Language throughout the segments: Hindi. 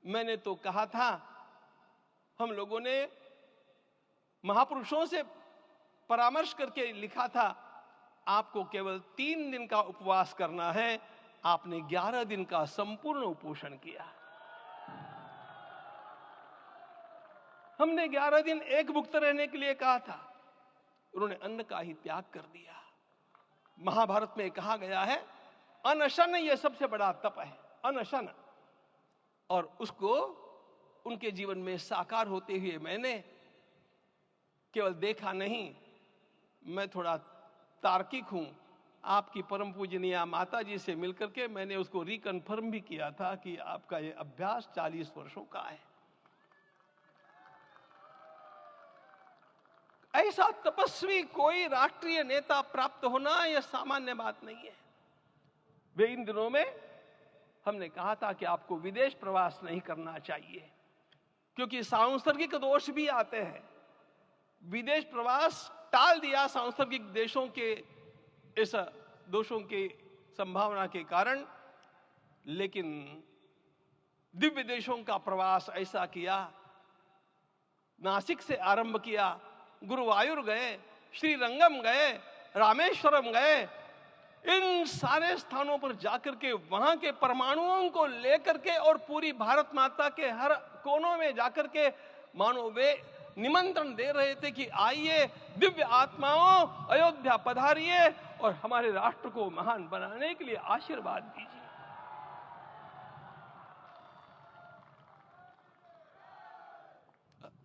मैंने तो कहा था, हम लोगों ने महापुरुषों से परामर्श करके लिखा था, आपको केवल 3 दिन का उपवास करना है। आपने 11 दिन का संपूर्ण उपोषण किया। हमने 11 दिन एक मुक्त रहने के लिए कहा था, उन्होंने अन्न का ही त्याग कर दिया। महाभारत में कहा गया है, अनशन यह सबसे बड़ा तप है, अनशन। और उसको उनके जीवन में साकार होते हुए मैंने केवल देखा नहीं, मैं थोड़ा तार्किक हूं। आपकी परम पूजनीय माता जी से मिलकर के मैंने उसको रिकन्फर्म भी किया था कि आपका ये अभ्यास 40 वर्षों का है। ऐसा तपस्वी कोई राष्ट्रीय नेता प्राप्त होना यह सामान्य बात नहीं है। वे इन दिनों में हमने कहा था कि आपको विदेश प्रवास नहीं करना चाहिए, क्योंकि सांसर्गिक दोष भी आते हैं। विदेश प्रवास टाल दिया सांसर्गिक देशों के इस दोषों की संभावना के कारण, लेकिन दिव्य देशों का प्रवास ऐसा किया। नासिक से आरंभ किया, गुरुवायूर गए, श्रीरंगम गए, रामेश्वरम गए। इन सारे स्थानों पर जाकर के वहां के परमाणुओं को लेकर के और पूरी भारत माता के हर कोनों में जाकर के मानो वे निमंत्रण दे रहे थे कि आइए दिव्य आत्माओं, अयोध्या पधारिए और हमारे राष्ट्र को महान बनाने के लिए आशीर्वाद दीजिए।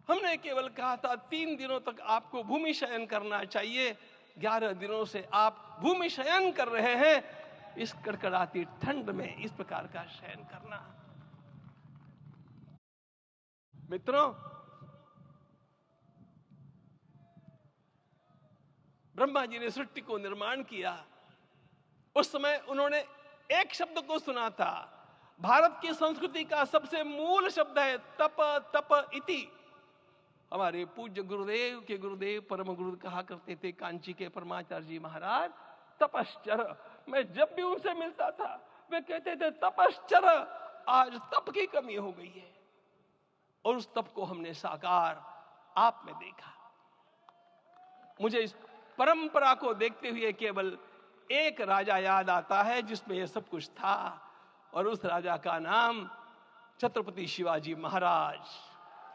हमने केवल कहा था 3 दिनों तक आपको भूमि शयन करना चाहिए। 11 दिनों से आप भूमि शयन कर रहे हैं। इस कड़कड़ाती ठंड में इस प्रकार का शयन करना, मित्रों, ब्रह्मा जी ने सृष्टि को निर्माण किया। उस समय उन्होंने एक शब्द को सुना था। भारत की संस्कृति का सबसे मूल शब्द है तप, तप इति। हमारे पूज्य गुरुदेव के गुरुदेव परम गुरु कहा करते थे, कांची के परमाचार्य जी महाराज, तपश्चर। मैं जब भी उनसे मिलता था वे कहते थे तपश्चर। आज तप की कमी हो गई है और उस तप को हमने साकार आप में देखा। मुझे इस परंपरा को देखते हुए केवल एक राजा याद आता है जिसमें यह सब कुछ था, और उस राजा का नाम छत्रपति शिवाजी महाराज।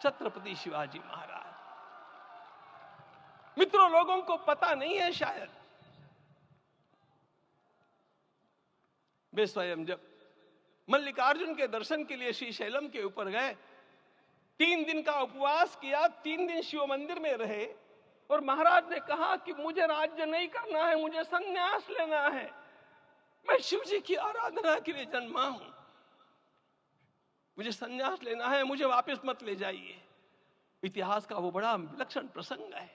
छत्रपति शिवाजी महाराज। मित्रों, लोगों को पता नहीं है शायद, वे स्वयं जब मल्लिकार्जुन के दर्शन के लिए श्रीशैलम के ऊपर गए, 3 दिन का उपवास किया, 3 दिन शिव मंदिर में रहे, और महाराज ने कहा कि मुझे राज्य नहीं करना है, मुझे संन्यास लेना है, मैं शिव जी की आराधना के लिए जन्मा हूं, मुझे संन्यास लेना है, मुझे वापस मत ले जाइए। इतिहास का वो बड़ा विलक्षण प्रसंग है।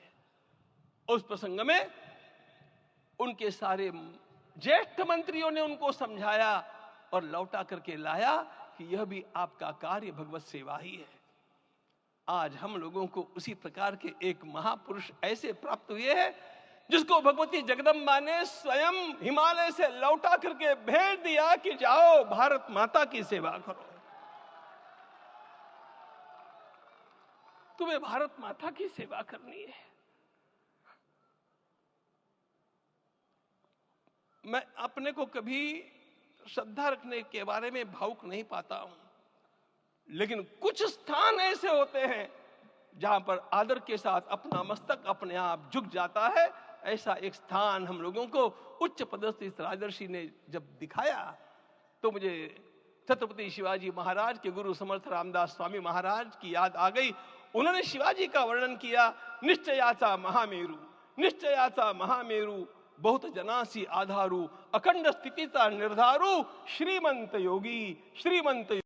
उस प्रसंग में उनके सारे ज्येष्ठ मंत्रियों ने उनको समझाया और लौटा करके लाया कि यह भी आपका कार्य भगवत सेवा ही है। आज हम लोगों को उसी प्रकार के एक महापुरुष ऐसे प्राप्त हुए हैं जिसको भगवती जगदम्बा ने स्वयं हिमालय से लौटा करके भेज दिया कि जाओ भारत माता की सेवा करो। तुम्हें भारत माता की सेवा करनी है। मैं अपने को कभी श्रद्धा रखने के बारे में भावुक नहीं पाता हूं, लेकिन कुछ स्थान ऐसे होते हैं जहां पर आदर के साथ अपना मस्तक अपने आप झुक जाता है। ऐसा एक स्थान हम लोगों को उच्च पदस्थ इस राजर्षि ने जब दिखाया तो मुझे छत्रपति शिवाजी महाराज के गुरु समर्थ रामदास स्वामी महाराज की याद आ गई। उन्होंने शिवाजी का वर्णन किया, निश्चयाचा महामेरु, निश्चयाचा महामेरु, बहुत जनासी आधारू, अखंड स्थितिता निर्धारू, श्रीमंत योगी, श्रीमंत